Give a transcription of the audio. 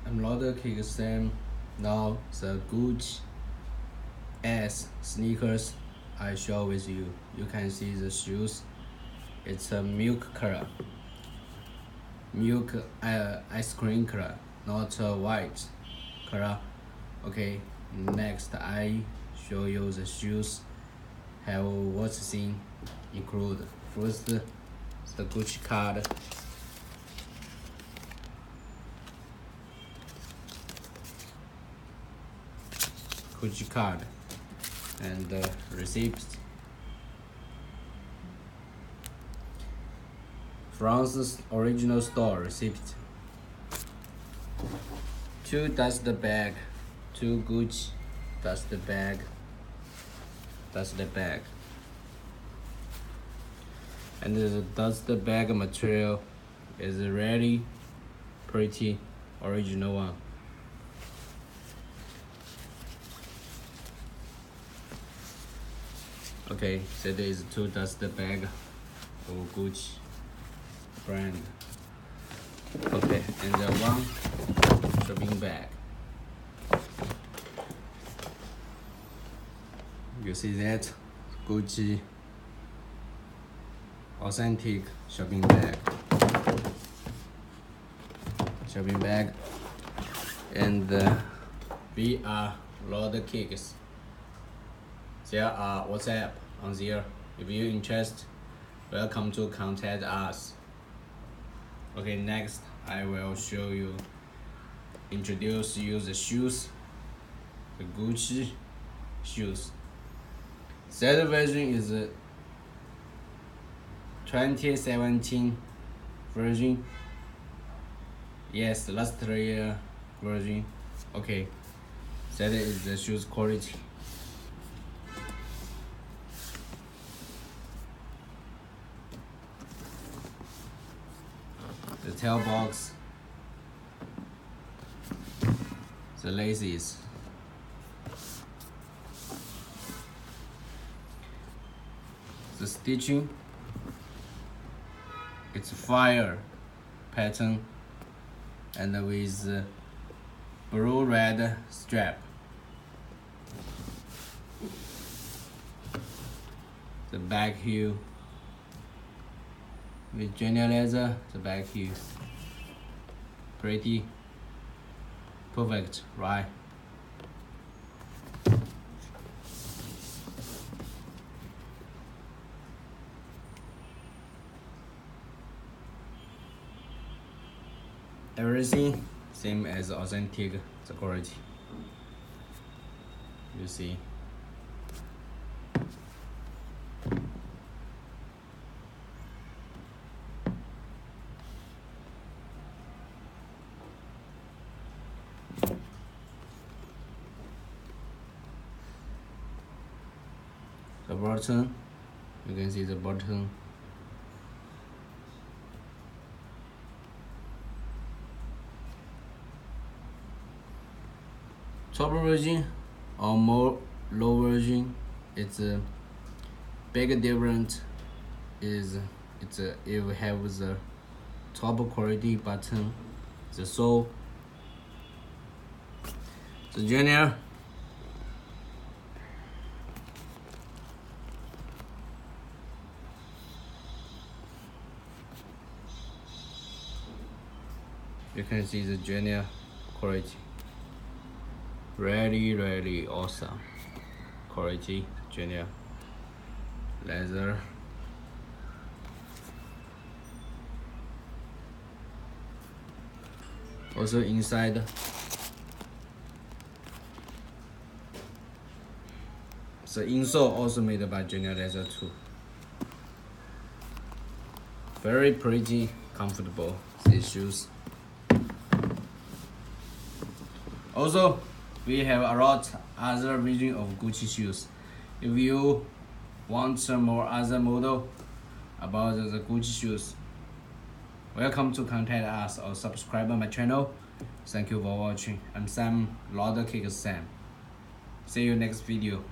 I'm not the Sam. Now the Gucci S sneakers I show with you. You can see the shoes. It's a milk color, milk ice cream color, not a white color. Okay, next I show you the shoes. Have what's thing include. First, the Gucci card. Gucci card and receipts. France's original store receipt. 2 dust bag, 2 Gucci dust bag, and the dust bag material is really pretty original one. Okay, so there is 2 dust bag of Gucci brand. Okay, and the 1 shopping bag. You see that Gucci authentic shopping bag, and we are lot of cakes. There are WhatsApp on there. If you're interested, welcome to contact us. Okay, next I will introduce you the shoes, the Gucci shoes. That version is a 2017 version. Yes, last year version. Okay, that is the shoes quality. The tail box, the laces, the stitching, it's fire pattern and with blue red strap. The back heel with Junior leather, the back heel. Pretty perfect, right? Everything same as authentic, the quality. You see. The button, you can see the button. Top version or more low version, it's a big difference is it have the top quality button, the sole, the Junior. You can see the Junior quality. Really awesome quality, Junior leather. Also inside, the insole also made by Junior leather too. Very pretty, comfortable, these shoes. Also, we have a lot other version of Gucci shoes. If you want some more other model about the Gucci shoes, welcome to contact us or subscribe my channel. Thank you for watching. I'm Sam, Lord Cake Sam. See you next video.